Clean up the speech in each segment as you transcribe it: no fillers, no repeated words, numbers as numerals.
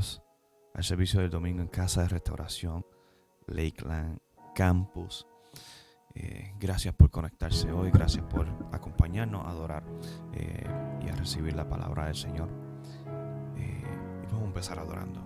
bienvenidos al servicio del domingo en Casa de Restauración, Lakeland Campus. Gracias por conectarse hoy, gracias por acompañarnos a adorar y a recibir la palabra del Señor. Y vamos a empezar adorando.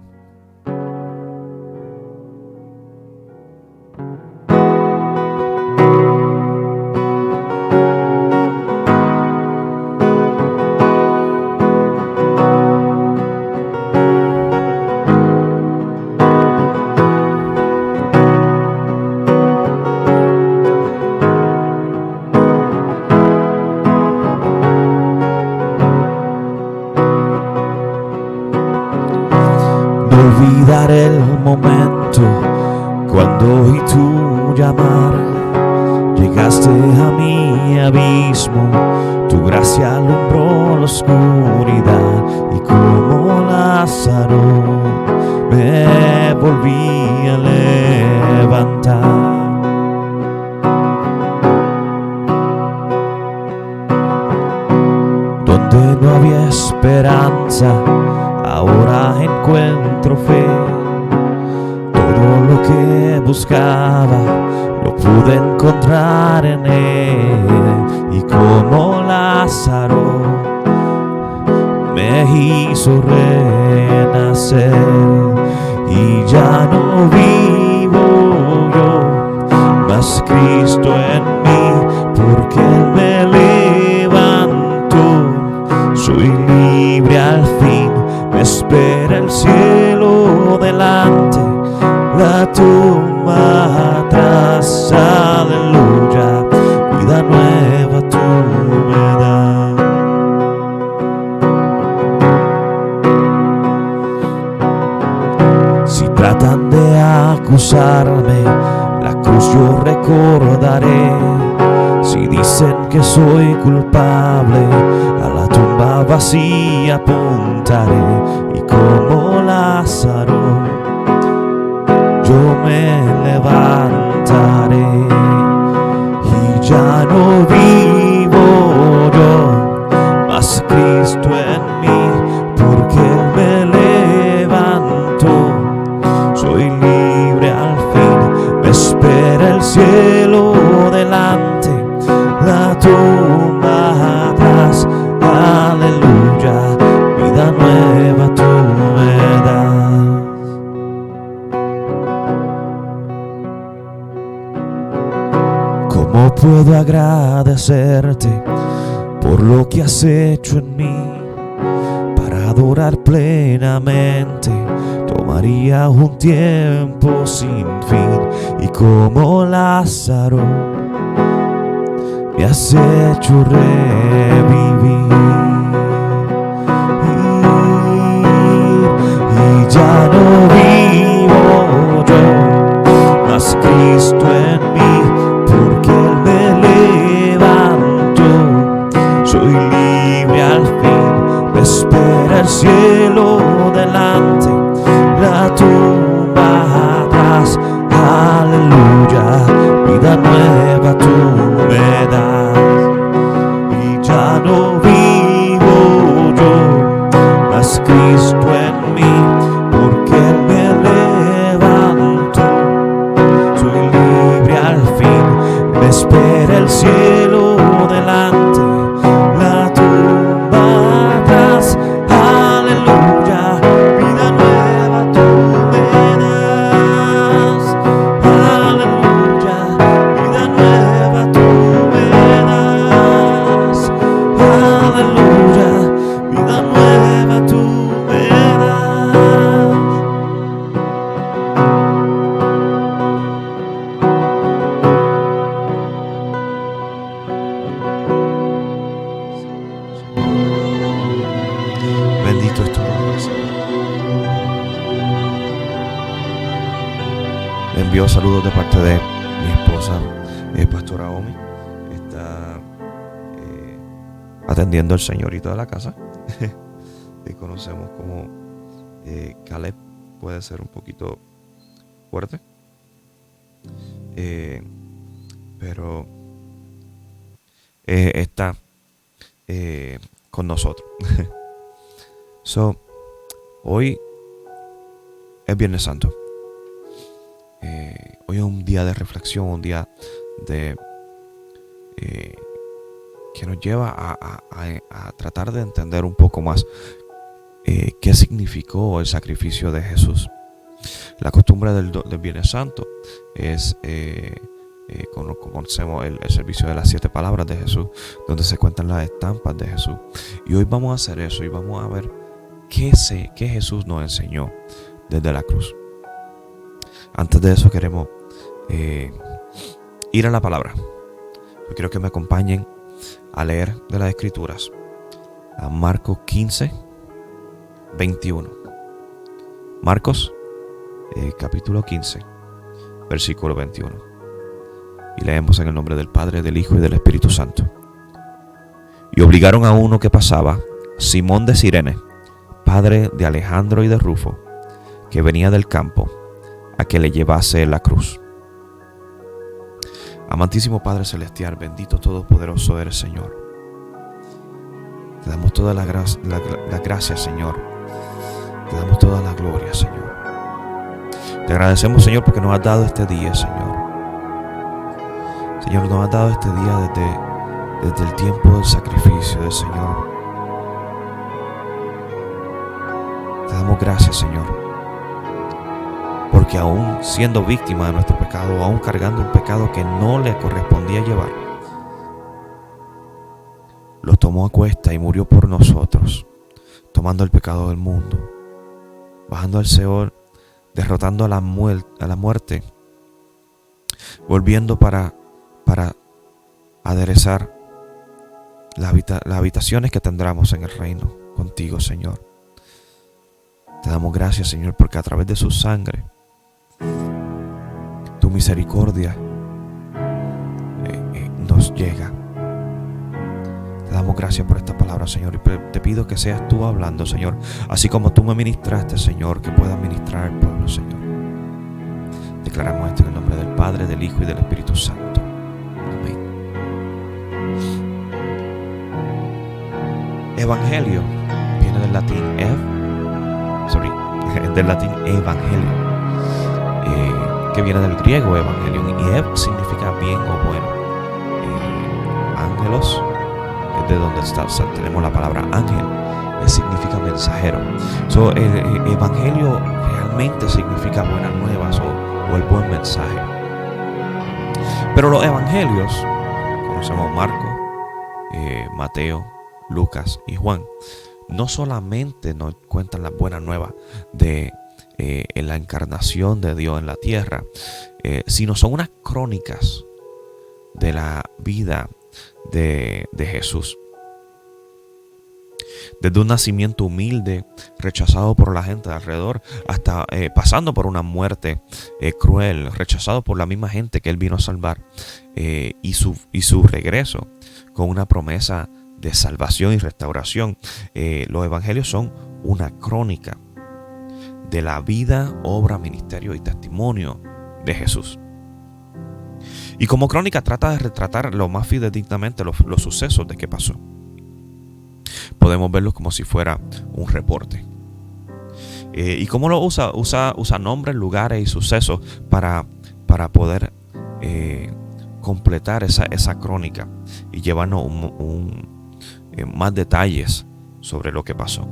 Olvidaré el momento cuando oí tu llamar. Llegaste a mi abismo, tu gracia alumbró la oscuridad, y como Lázaro me volví a levantar. Donde no había esperanza, ahora encuentro fe. Todo lo que buscaba lo pude encontrar en Él, y como Lázaro me hizo renacer. Y ya no vivo yo, mas Cristo en mí, porque Él me levantó. Soy libre al fin, me espera el cielo delante, la tumba atrás. Aleluya, vida nueva tú me das. Si tratan de acusarme, la cruz yo recordaré. Si dicen que soy culpable, a la tumba vacía apuntaré. Y como Lázaro yo me levantaré. Y ya no vivo yo, mas Cristo en mí, porque Él me levantó. Soy libre al fin, me espera el cielo delante, la tumba atrás. Aleluya, vida nueva tú me das. ¿Cómo puedo agradecerte por lo que has hecho en mí? Para adorar plenamente tomaría un tiempo sin fin. Y como Lázaro me has hecho revivir. Y ya no vivo yo, mas Cristo en mí, porque Él me levantó. Soy libre al fin, me espera el cielo delante, la tumba atrás. Aleluya, vida nueva tú me das. Y ya no vivo yo, mas Cristo en mí, porque Él me levantó. Soy libre al fin, me espera el cielo delante, la tumba atrás. Aleluya, vida nueva tú me das. Aleluya, vida nueva tú me das. Aleluya, vida nueva tú me das. Bendito es tu nombre, Señor. Le envío saludos de parte de mi esposa, Pastora Omi. Está atendiendo al señorito de la casa. Y conocemos como Caleb puede ser un poquito fuerte. Pero está con nosotros. Hoy Es Viernes Santo. Hoy es un día de reflexión, un día de que nos lleva a tratar de entender un poco más qué significó el sacrificio de Jesús. La costumbre del Viernes Santo es, conocemos el servicio de las 7 palabras de Jesús, donde se cuentan las estampas de Jesús. Y hoy vamos a hacer eso y vamos a ver qué Jesús nos enseñó desde la cruz. Antes de eso queremos ir a la palabra. Yo quiero que me acompañen a leer de las Escrituras a Marcos 15, 21. Marcos capítulo 15, versículo 21. Y leemos en el nombre del Padre, del Hijo y del Espíritu Santo. Y obligaron a uno que pasaba, Simón de Cirene, padre de Alejandro y de Rufo, que venía del campo, a que le llevase la cruz. Amantísimo Padre Celestial, bendito todopoderoso eres, Señor. Te damos toda la gracia, Señor. Te damos toda la gloria, Señor. Te agradecemos, Señor, porque nos has dado este día, Señor. Señor, nos has dado este día desde el tiempo del sacrificio del Señor. Te damos gracias, Señor. Porque aún siendo víctima de nuestro pecado, aún cargando un pecado que no le correspondía llevar, lo tomó a cuesta y murió por nosotros, tomando el pecado del mundo, bajando al Seol, derrotando a la muerte, volviendo para aderezar las habitaciones que tendremos en el reino contigo, Señor. Te damos gracias, Señor, porque a través de su sangre, tu misericordia nos llega. Te damos gracias por esta palabra, Señor, y te pido que seas tú hablando, Señor, así como tú me ministraste, Señor, que puedas ministrar al pueblo, Señor. Declaramos esto en el nombre del Padre, del Hijo y del Espíritu Santo. Amén. Evangelio viene del latín del latín evangelio, que viene del griego evangelion, y significa bien o bueno. Ángelos, que es de donde tenemos la palabra ángel, significa mensajero. El evangelio realmente significa buenas nuevas o el buen mensaje. Pero los evangelios, conocemos Marcos, Mateo, Lucas y Juan, no solamente nos cuentan las buenas nuevas de la encarnación de Dios en la tierra, sino son unas crónicas de la vida de Jesús. Desde un nacimiento humilde, rechazado por la gente de alrededor, hasta pasando por una muerte cruel, rechazado por la misma gente que él vino a salvar, y su regreso con una promesa de salvación y restauración. Los evangelios son una crónica de la vida, obra, ministerio y testimonio de Jesús. Y como crónica trata de retratar lo más fidedignamente los sucesos de qué pasó. Podemos verlos como si fuera un reporte. ¿Y cómo lo usa? Usa nombres, lugares y sucesos para poder completar esa crónica y llevarnos más detalles sobre lo que pasó.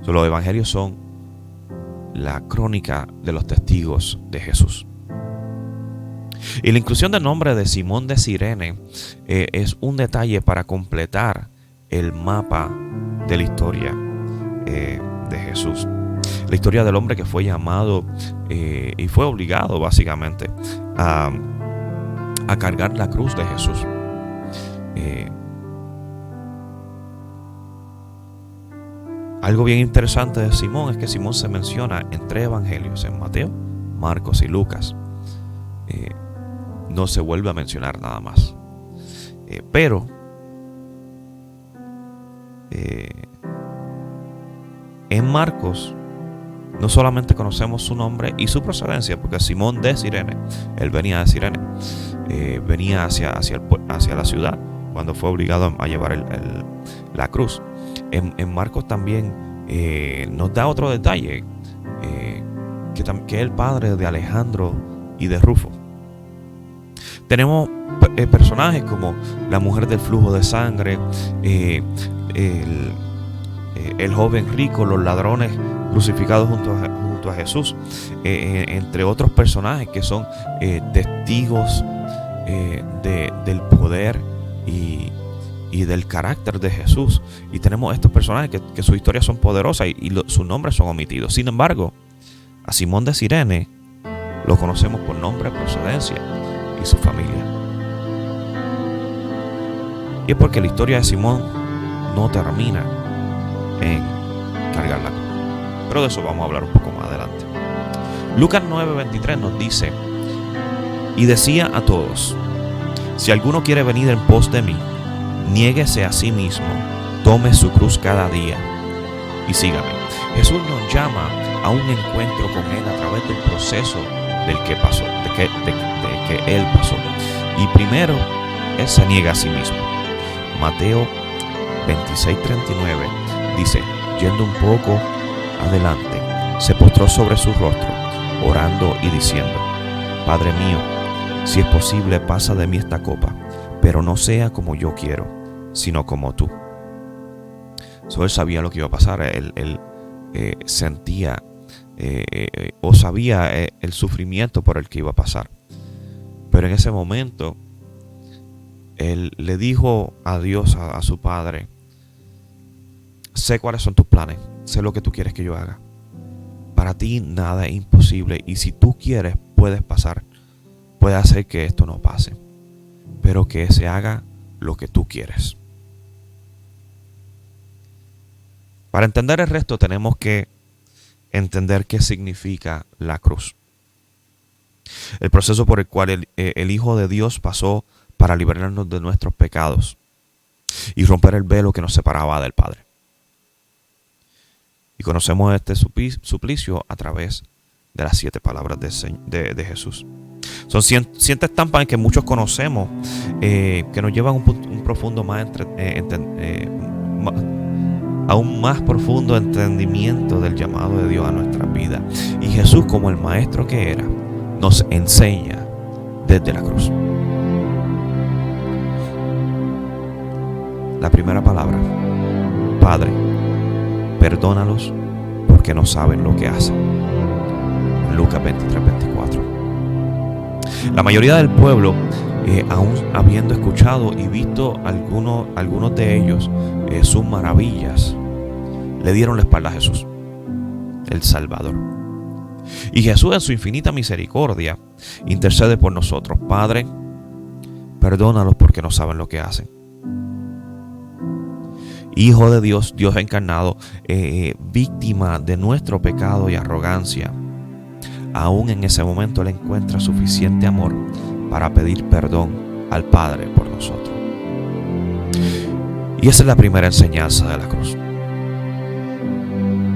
Los evangelios son la crónica de los testigos de Jesús. Y la inclusión del nombre de Simón de Cirene es un detalle para completar el mapa de la historia de Jesús. La historia del hombre que fue llamado y fue obligado básicamente a cargar la cruz de Jesús. Algo bien interesante de Simón es que Simón se menciona en 3 evangelios, en Mateo, Marcos y Lucas. No se vuelve a mencionar nada más. Pero en Marcos no solamente conocemos su nombre y su procedencia, porque Simón de Cirene, él venía de Cirene, venía hacia la ciudad cuando fue obligado a llevar la cruz. En Marcos también nos da otro detalle, que es el padre de Alejandro y de Rufo. Tenemos personajes como la mujer del flujo de sangre, el joven rico, los ladrones crucificados junto a Jesús, entre otros personajes que son testigos del poder y del carácter de Jesús. Y tenemos estos personajes que sus historias son poderosas y sus nombres son omitidos. Sin embargo, a Simón de Cirene lo conocemos por nombre, procedencia y su familia. Y es porque la historia de Simón no termina en cargar la cruz. Pero de eso vamos a hablar un poco más adelante. Lucas 9:23 nos dice: y decía a todos: si alguno quiere venir en pos de mí, niéguese a sí mismo, tome su cruz cada día y sígame. Jesús nos llama a un encuentro con Él a través del proceso del que pasó, de que Él pasó. Y primero, Él se niega a sí mismo. Mateo 26:39 dice: yendo un poco adelante, se postró sobre su rostro, orando y diciendo: Padre mío, si es posible, pasa de mí esta copa, pero no sea como yo quiero, sino como tú. Él sabía lo que iba a pasar. Él sentía o sabía el sufrimiento por el que iba a pasar. Pero en ese momento, él le dijo a Dios, a su Padre: sé cuáles son tus planes, sé lo que tú quieres que yo haga. Para ti nada es imposible, y si tú quieres, puedes hacer que esto no pase, pero que se haga lo que tú quieres. Para entender el resto tenemos que entender qué significa la cruz. El proceso por el cual el Hijo de Dios pasó para liberarnos de nuestros pecados y romper el velo que nos separaba del Padre. Y conocemos este suplicio a través de las 7 palabras de Jesús. Son 7 estampas que muchos conocemos, que nos llevan a un profundo aún más profundo entendimiento del llamado de Dios a nuestra vida. Y Jesús, como el maestro que era, nos enseña desde la cruz. La primera palabra: Padre, perdónalos porque no saben lo que hacen. Lucas 23:24. La mayoría del pueblo, aún habiendo escuchado y visto algunos de ellos sus maravillas, le dieron la espalda a Jesús, el Salvador. Y Jesús, en su infinita misericordia, intercede por nosotros. Padre, perdónalos porque no saben lo que hacen. Hijo de Dios, Dios encarnado, víctima de nuestro pecado y arrogancia, aún en ese momento Él encuentra suficiente amor para pedir perdón al Padre por nosotros. Y esa es la primera enseñanza de la cruz.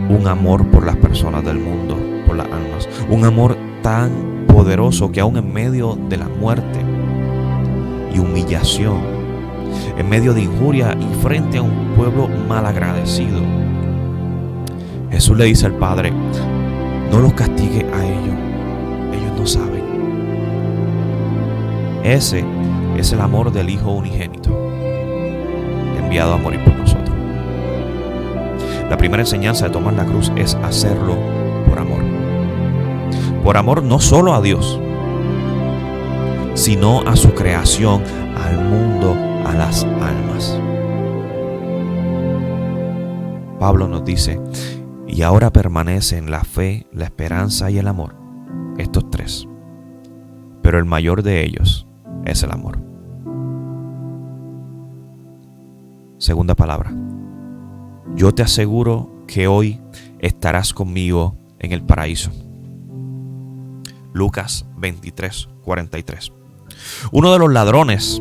Un amor por las personas del mundo, por las almas. Un amor tan poderoso que aún en medio de la muerte y humillación, en medio de injuria y frente a un pueblo malagradecido, Jesús le dice al Padre: no los castigue a ellos no saben. Ese es el amor del Hijo unigénito, enviado a morir por nosotros. La primera enseñanza de tomar la cruz es hacerlo por amor. Por amor no solo a Dios, sino a su creación, al mundo, a las almas. Pablo nos dice: y ahora permanecen la fe, la esperanza y el amor, estos 3. Pero el mayor de ellos es el amor. Segunda palabra: yo te aseguro que hoy estarás conmigo en el paraíso. Lucas 23:43. Uno de los ladrones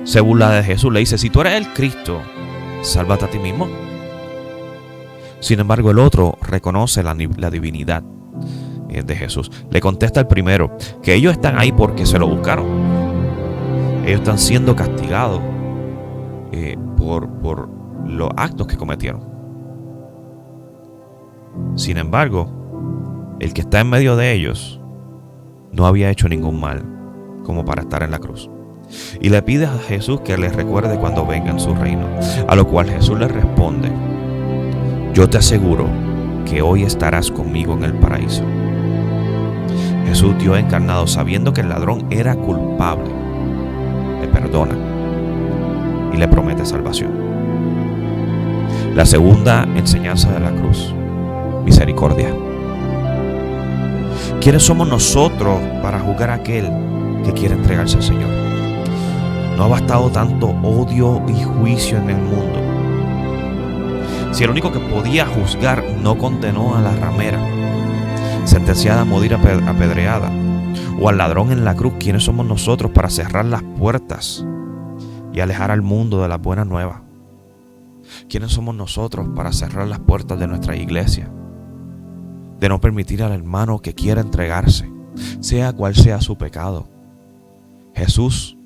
se burla de Jesús, le dice: si tú eres el Cristo, sálvate a ti mismo. Sin embargo, el otro reconoce la divinidad de Jesús. Le contesta el primero que ellos están ahí porque se lo buscaron. Ellos están siendo castigados por los actos que cometieron. Sin embargo, el que está en medio de ellos, no había hecho ningún mal como para estar en la cruz. Y le pide a Jesús que les recuerde cuando venga en su reino. A lo cual Jesús le responde: yo te aseguro que hoy estarás conmigo en el paraíso. Jesús, Dios encarnado, sabiendo que el ladrón era culpable, le perdona y le promete salvación. La segunda enseñanza de la cruz: misericordia. ¿Quiénes somos nosotros para juzgar a aquel que quiere entregarse al Señor? No ha bastado tanto odio y juicio en el mundo. Si el único que podía juzgar no condenó a la ramera, sentenciada a morir apedreada, o al ladrón en la cruz, ¿quiénes somos nosotros para cerrar las puertas y alejar al mundo de las buenas nuevas? ¿Quiénes somos nosotros para cerrar las puertas de nuestra iglesia? De no permitir al hermano que quiera entregarse, sea cual sea su pecado. Jesús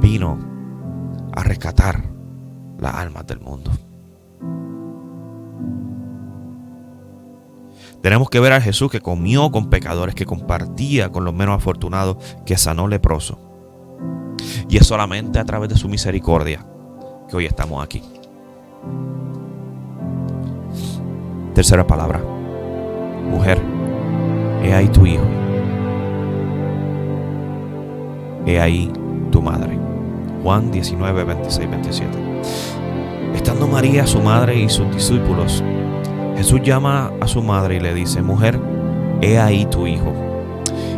vino a rescatar las almas del mundo. Tenemos que ver a Jesús que comió con pecadores, que compartía con los menos afortunados, que sanó leprosos. Y es solamente a través de su misericordia que hoy estamos aquí. Tercera palabra: mujer, he ahí tu hijo, he ahí tu madre. Juan 19, 26, 27. Estando María, su madre, y sus discípulos, Jesús llama a su madre y le dice: mujer, he ahí tu hijo.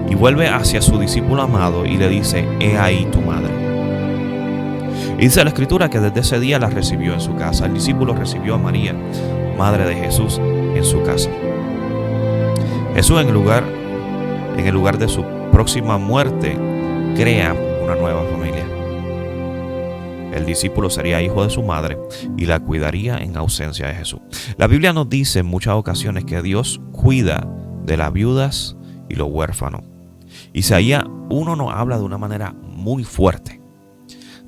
Y vuelve hacia su discípulo amado y le dice: he ahí tu madre. Y dice la Escritura que desde ese día la recibió en su casa. El discípulo recibió a María, madre de Jesús, en su casa. Jesús, en el lugar de su próxima muerte, crea una nueva familia. El discípulo sería hijo de su madre y la cuidaría en ausencia de Jesús. La Biblia nos dice en muchas ocasiones que Dios cuida de las viudas y los huérfanos. Isaías 1 nos habla de una manera muy fuerte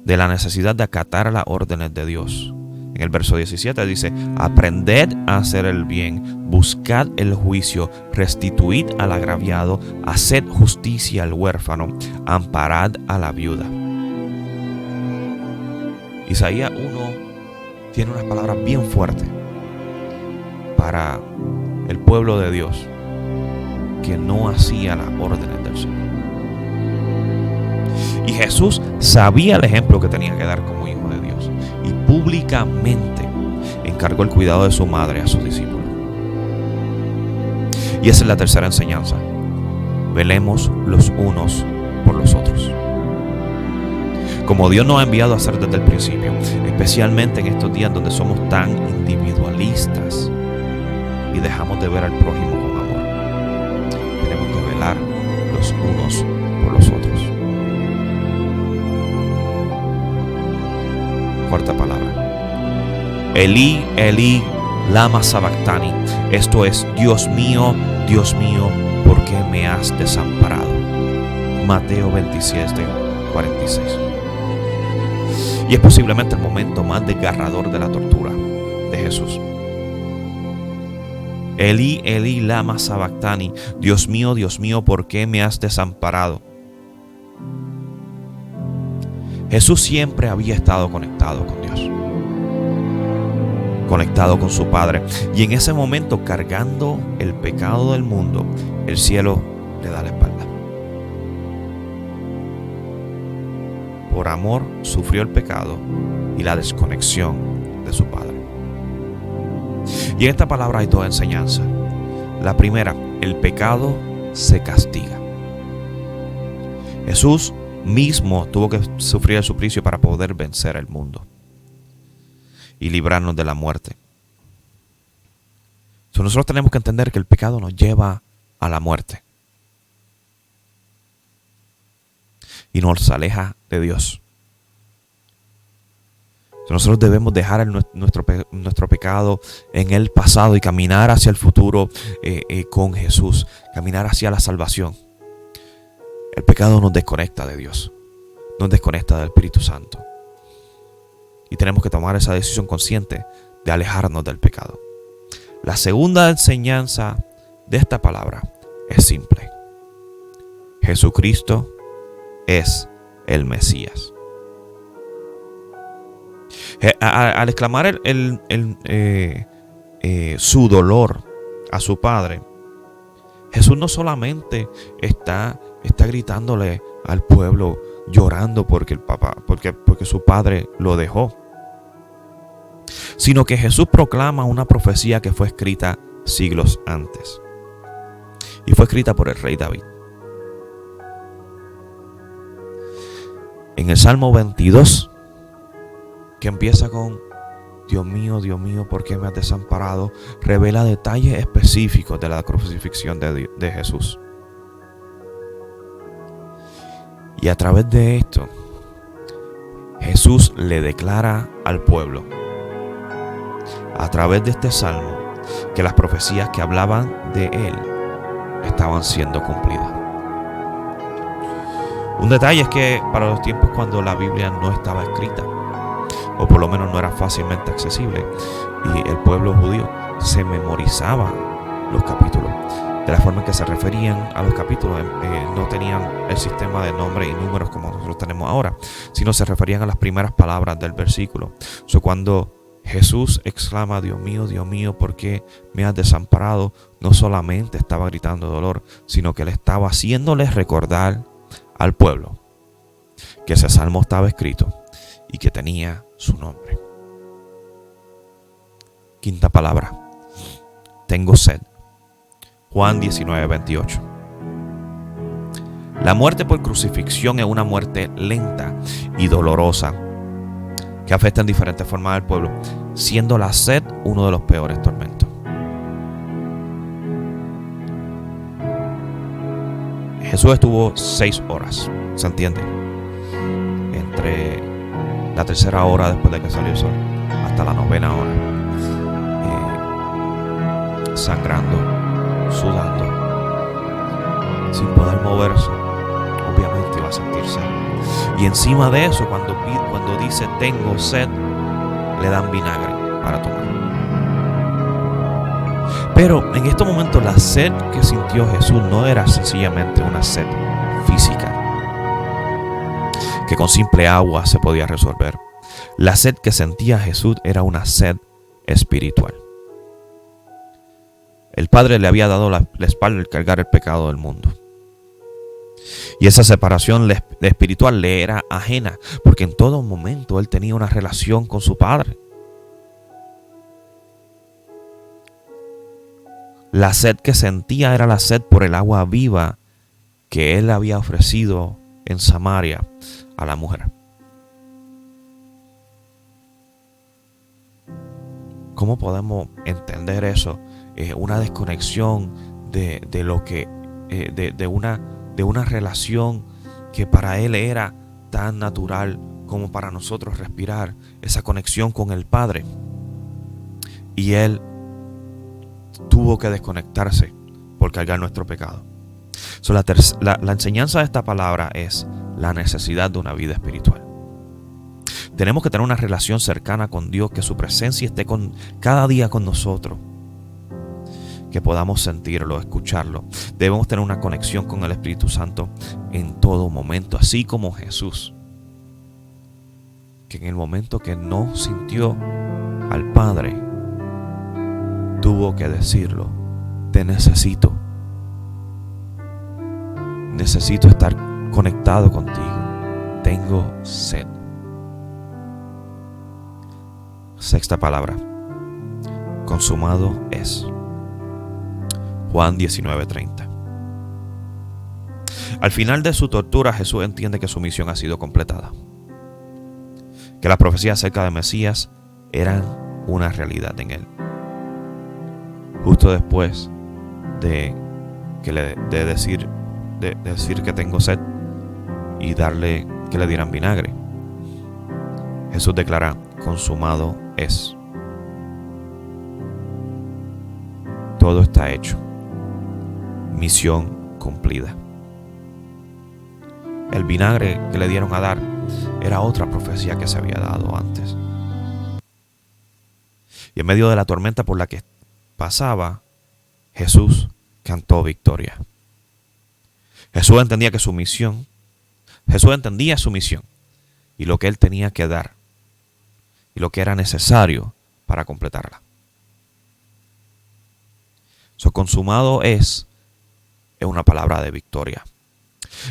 de la necesidad de acatar las órdenes de Dios. En el verso 17 dice: aprended a hacer el bien, buscad el juicio, restituid al agraviado, haced justicia al huérfano, amparad a la viuda. Isaías 1 tiene unas palabras bien fuertes para el pueblo de Dios que no hacía las órdenes del Señor. Y Jesús sabía el ejemplo que tenía que dar como hijo de Dios y públicamente encargó el cuidado de su madre a sus discípulos. Y esa es la tercera enseñanza: velemos los unos por los otros. Como Dios nos ha enviado a hacer desde el principio, especialmente en estos días donde somos tan individualistas y dejamos de ver al prójimo con amor. Tenemos que velar los unos por los otros. Cuarta palabra: Elí, Elí, lama sabactani. Esto es: Dios mío, ¿por qué me has desamparado? Mateo 27, 46. Y es posiblemente el momento más desgarrador de la tortura de Jesús. Elí, Elí, lama sabactani. Dios mío, ¿por qué me has desamparado? Jesús siempre había estado conectado con Dios, conectado con su Padre. Y en ese momento, cargando el pecado del mundo, el cielo le da la espalda. Por amor sufrió el pecado y la desconexión de su Padre. Y en esta palabra hay dos enseñanzas. La primera: el pecado se castiga. Jesús mismo tuvo que sufrir el suplicio para poder vencer el mundo y librarnos de la muerte. Entonces nosotros tenemos que entender que el pecado nos lleva a la muerte y nos aleja de Dios. Nosotros debemos dejar nuestro pecado en el pasado y caminar hacia el futuro con Jesús, caminar hacia la salvación. El pecado nos desconecta de Dios, nos desconecta del Espíritu Santo. Y tenemos que tomar esa decisión consciente de alejarnos del pecado. La segunda enseñanza de esta palabra: es simple. Jesucristo es el Mesías. Al exclamar su dolor a su padre, Jesús no solamente está gritándole al pueblo, llorando porque su padre lo dejó, sino que Jesús proclama una profecía que fue escrita siglos antes y fue escrita por el rey David. En el Salmo 22, que empieza con Dios mío, ¿por qué me has desamparado?, revela detalles específicos de la crucifixión de Jesús. Y a través de esto, Jesús le declara al pueblo, a través de este salmo, que las profecías que hablaban de él estaban siendo cumplidas. Un detalle es que para los tiempos cuando la Biblia no estaba escrita, o por lo menos no era fácilmente accesible, y el pueblo judío se memorizaba los capítulos. De la forma en que se referían a los capítulos, no tenían el sistema de nombres y números como nosotros tenemos ahora, sino se referían a las primeras palabras del versículo. Cuando Jesús exclama, Dios mío, ¿por qué me has desamparado?, no solamente estaba gritando dolor, sino que le estaba haciéndoles recordar al pueblo que ese salmo estaba escrito y que tenía su nombre. Quinta palabra, tengo sed. Juan 19:28. La muerte por crucifixión es una muerte lenta y dolorosa que afecta en diferentes formas al pueblo, siendo la sed uno de los peores tormentos. Jesús estuvo 6 horas, ¿se entiende?, entre la tercera hora después de que salió el sol hasta la 9ª hora, sangrando, sudando, sin poder moverse. Obviamente iba a sentirse. Y encima de eso, cuando dice tengo sed, le dan vinagre para tomar. Pero en estos momentos la sed que sintió Jesús no era sencillamente una sed física, que con simple agua se podía resolver. La sed que sentía Jesús era una sed espiritual. El Padre le había dado la espalda al cargar el pecado del mundo. Y esa separación espiritual le era ajena, porque en todo momento él tenía una relación con su Padre. La sed que sentía era la sed por el agua viva que él había ofrecido en Samaria a la mujer. ¿Cómo podemos entender eso? Una desconexión de lo que de una relación que para él era tan natural como para nosotros respirar, esa conexión con el Padre, y él tuvo que desconectarse por cargar nuestro pecado. La enseñanza de esta palabra es la necesidad de una vida espiritual. Tenemos que tener una relación cercana con Dios, que su presencia esté cada día con nosotros, que podamos sentirlo, escucharlo. Debemos tener una conexión con el Espíritu Santo en todo momento, así como Jesús, que en el momento que no sintió al Padre, tuvo que decirlo: te necesito. Necesito estar conectado contigo. Tengo sed. Sexta palabra, consumado es. Juan 19:30. Al final de su tortura, Jesús entiende que su misión ha sido completada, que las profecías acerca de Mesías eran una realidad en él. Justo después de decir que tengo sed y darle que le dieran vinagre, Jesús declara: consumado es. Todo está hecho. Misión cumplida. El vinagre que le dieron a dar era otra profecía que se había dado antes. Y en medio de la tormenta por la que pasaba, Jesús cantó victoria. Jesús entendía que su misión, Jesús entendía su misión y lo que él tenía que dar y lo que era necesario para completarla. Su consumado es una palabra de victoria.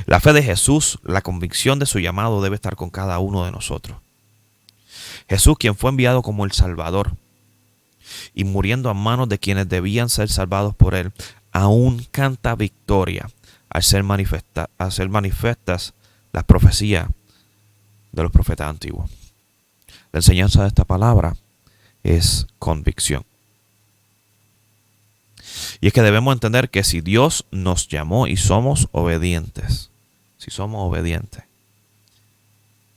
La fe de Jesús, la convicción de su llamado debe estar con cada uno de nosotros. Jesús, quien fue enviado como el Salvador y muriendo a manos de quienes debían ser salvados por él, aún canta victoria al ser manifiestas las profecías de los profetas antiguos. La enseñanza de esta palabra es convicción. Y es que debemos entender que si Dios nos llamó y somos obedientes,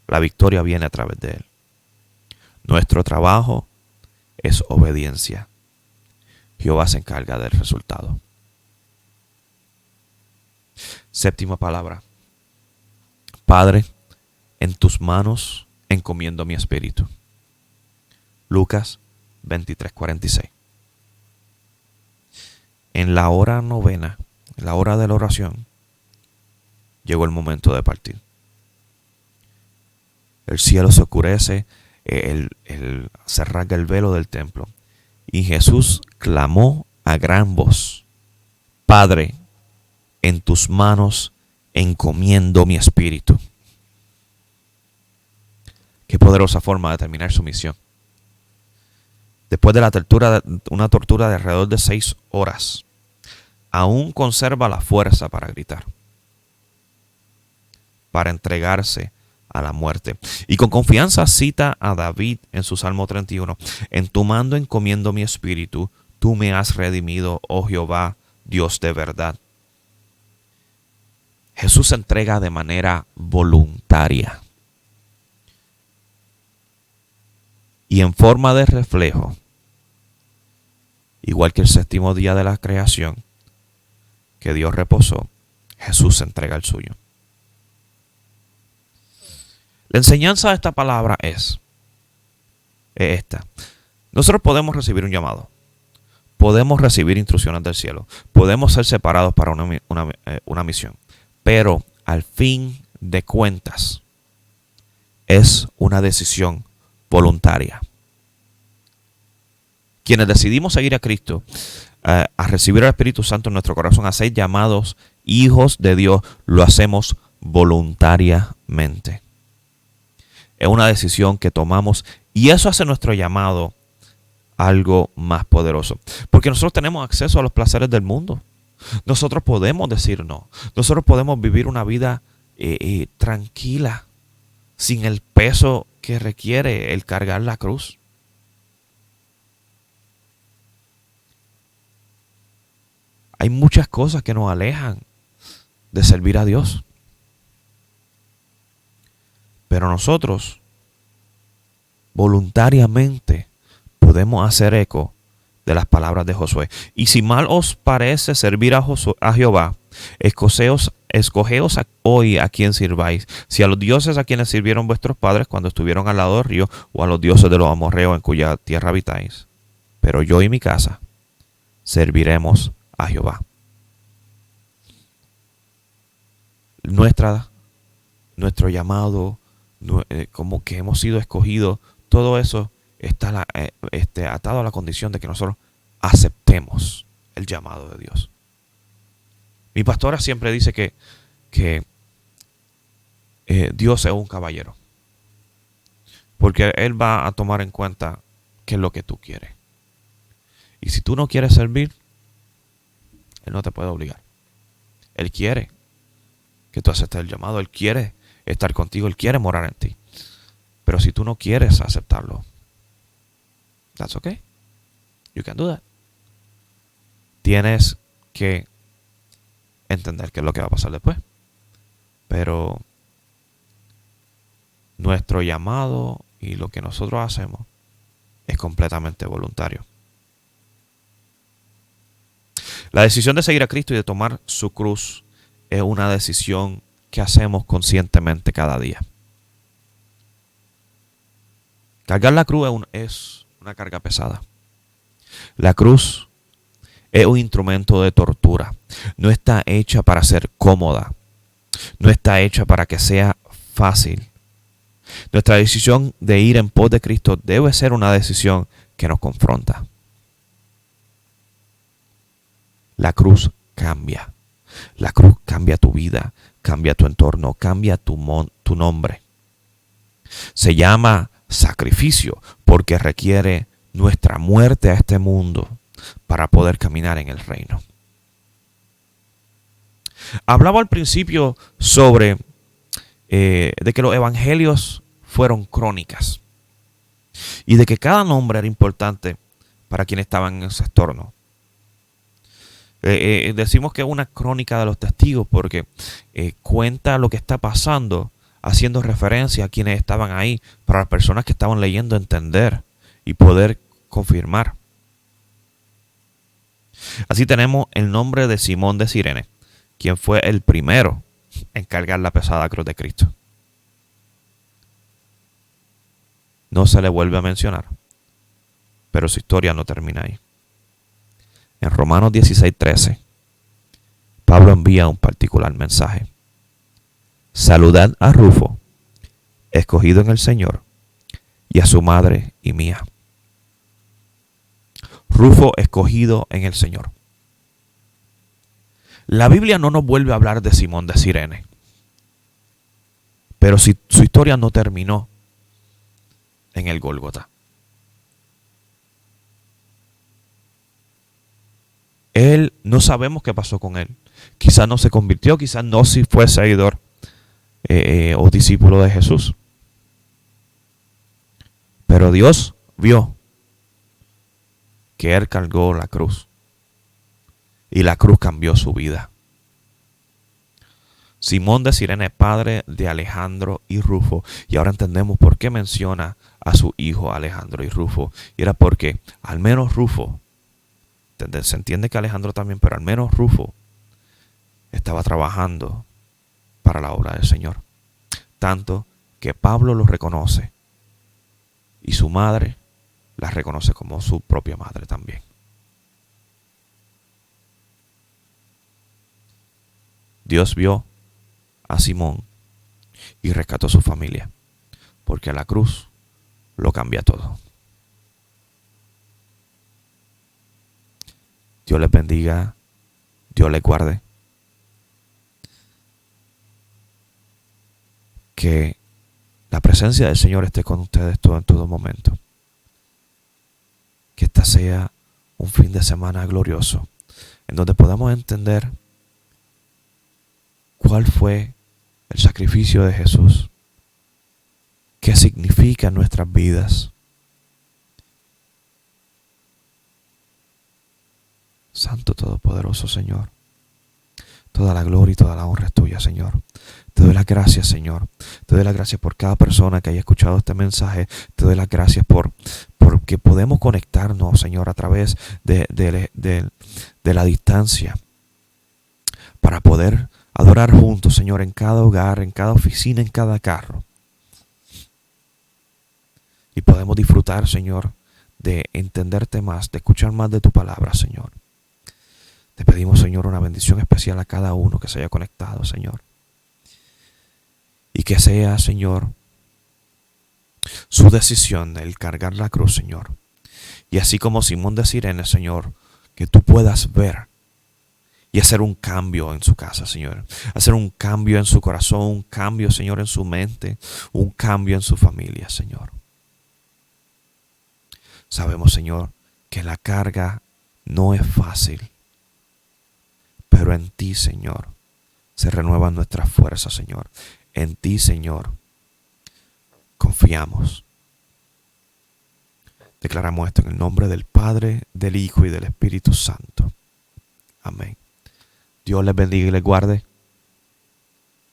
la victoria viene a través de Él. Nuestro trabajo es obediencia. Jehová se encarga del resultado. Séptima palabra. Padre, en tus manos encomiendo mi espíritu. Lucas 23:46. En la hora novena, en la hora de la oración, llegó el momento de partir. El cielo se oscurece, se rasga el velo del templo. Y Jesús clamó a gran voz: Padre, en tus manos encomiendo mi espíritu. Qué poderosa forma de terminar su misión. Después de una tortura de alrededor de 6 horas, aún conserva la fuerza para gritar, para entregarse a la muerte. Y con confianza cita a David en su Salmo 31. En tu mano encomiendo mi espíritu, tú me has redimido, oh Jehová, Dios de verdad. Jesús se entrega de manera voluntaria. Y en forma de reflejo, igual que el séptimo día de la creación, que Dios reposó, Jesús se entrega el suyo. La enseñanza de esta palabra es esta. Nosotros podemos recibir un llamado, podemos recibir instrucciones del cielo, podemos ser separados para una misión, pero al fin de cuentas es una decisión voluntaria. Quienes decidimos seguir a Cristo, a recibir al Espíritu Santo en nuestro corazón, a ser llamados hijos de Dios, lo hacemos voluntariamente. Es una decisión que tomamos y eso hace nuestro llamado algo más poderoso. Porque nosotros tenemos acceso a los placeres del mundo. Nosotros podemos decir no. Nosotros podemos vivir una vida tranquila, sin el peso que requiere el cargar la cruz. Hay muchas cosas que nos alejan de servir a Dios. Pero nosotros voluntariamente podemos hacer eco de las palabras de Josué. Y si mal os parece servir a Jehová, escogeos hoy a quien sirváis, si a los dioses a quienes sirvieron vuestros padres cuando estuvieron al lado del río, o a los dioses de los amorreos en cuya tierra habitáis. Pero yo y mi casa serviremos a Jehová. Nuestro llamado, como que hemos sido escogidos, todo eso está atado a la condición de que nosotros aceptemos el llamado de Dios. Mi pastora siempre dice que Dios es un caballero, porque Él va a tomar en cuenta qué es lo que tú quieres. Y si tú no quieres servir, Él no te puede obligar. Él quiere que tú aceptes el llamado. Él quiere estar contigo. Él quiere morar en ti. Pero si tú no quieres aceptarlo, that's okay. You can do that. Tienes que entender qué es lo que va a pasar después. Pero nuestro llamado y lo que nosotros hacemos es completamente voluntario. La decisión de seguir a Cristo y de tomar su cruz es una decisión que hacemos conscientemente cada día. Cargar la cruz es una carga pesada. La cruz Es un instrumento de tortura. No está hecha para ser cómoda. No está hecha para que sea fácil. Nuestra decisión de ir en pos de Cristo debe ser una decisión que nos confronta. La cruz cambia. La cruz cambia tu vida, cambia tu entorno, cambia tu nombre. Se llama sacrificio porque requiere nuestra muerte a este mundo para poder caminar en el reino. Hablaba al principio sobre de que los evangelios fueron crónicas y de que cada nombre era importante para quienes estaban en ese entorno. Decimos que es una crónica de los testigos porque cuenta lo que está pasando, haciendo referencia a quienes estaban ahí, para las personas que estaban leyendo entender y poder confirmar. Así tenemos el nombre de Simón de Cirene, quien fue el primero en cargar la pesada cruz de Cristo. No se le vuelve a mencionar, pero su historia no termina ahí. En Romanos 16:13, Pablo envía un particular mensaje. Saludad a Rufo, escogido en el Señor, y a su madre y mía. Rufo, escogido en el Señor. La Biblia no nos vuelve a hablar de Simón de Cirene, pero su historia no terminó en el Gólgota. Él, no sabemos qué pasó con él. Quizás no se convirtió, quizás no si fue seguidor o discípulo de Jesús. Pero Dios vio que él cargó la cruz y la cruz cambió su vida. Simón de Cirene, padre de Alejandro y Rufo, y ahora entendemos por qué menciona a su hijo Alejandro y Rufo, y era porque al menos Rufo, se entiende que Alejandro también, pero al menos Rufo estaba trabajando para la obra del Señor. Tanto que Pablo lo reconoce y su madre la reconoce como su propia madre también. Dios vio a Simón y rescató a su familia, porque la cruz lo cambia todo. Dios les bendiga, Dios les guarde. Que la presencia del Señor esté con ustedes en todo momento. Que esta sea un fin de semana glorioso, en donde podamos entender cuál fue el sacrificio de Jesús, qué significa en nuestras vidas. Santo Todopoderoso Señor, toda la gloria y toda la honra es tuya, Señor. Te doy las gracias, Señor. Te doy las gracias por cada persona que haya escuchado este mensaje. Te doy las gracias porque podemos conectarnos, Señor, a través de la distancia, para poder adorar juntos, Señor, en cada hogar, en cada oficina, en cada carro. Y podemos disfrutar, Señor, de entenderte más, de escuchar más de tu palabra, Señor. Te pedimos, Señor, una bendición especial a cada uno que se haya conectado, Señor. Y que sea, Señor, su decisión el cargar la cruz, Señor. Y así como Simón de Cirene, Señor, que tú puedas ver y hacer un cambio en su casa, Señor. Hacer un cambio en su corazón, un cambio, Señor, en su mente, un cambio en su familia, Señor. Sabemos, Señor, que la carga no es fácil. Pero en ti, Señor, se renuevan nuestras fuerzas, Señor. En ti, Señor, confiamos. Declaramos esto en el nombre del Padre, del Hijo y del Espíritu Santo. Amén. Dios les bendiga y les guarde.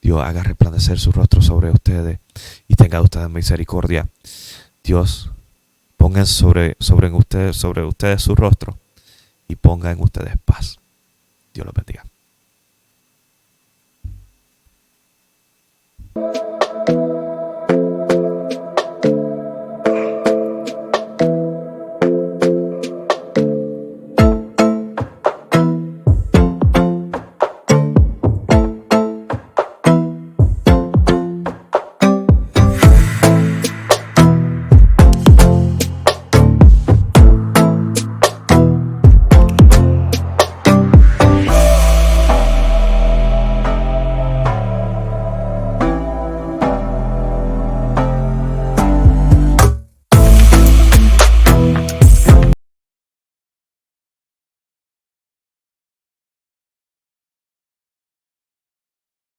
Dios haga resplandecer su rostro sobre ustedes y tenga de ustedes misericordia. Dios ponga sobre ustedes su rostro y ponga en ustedes paz. Dios los bendiga.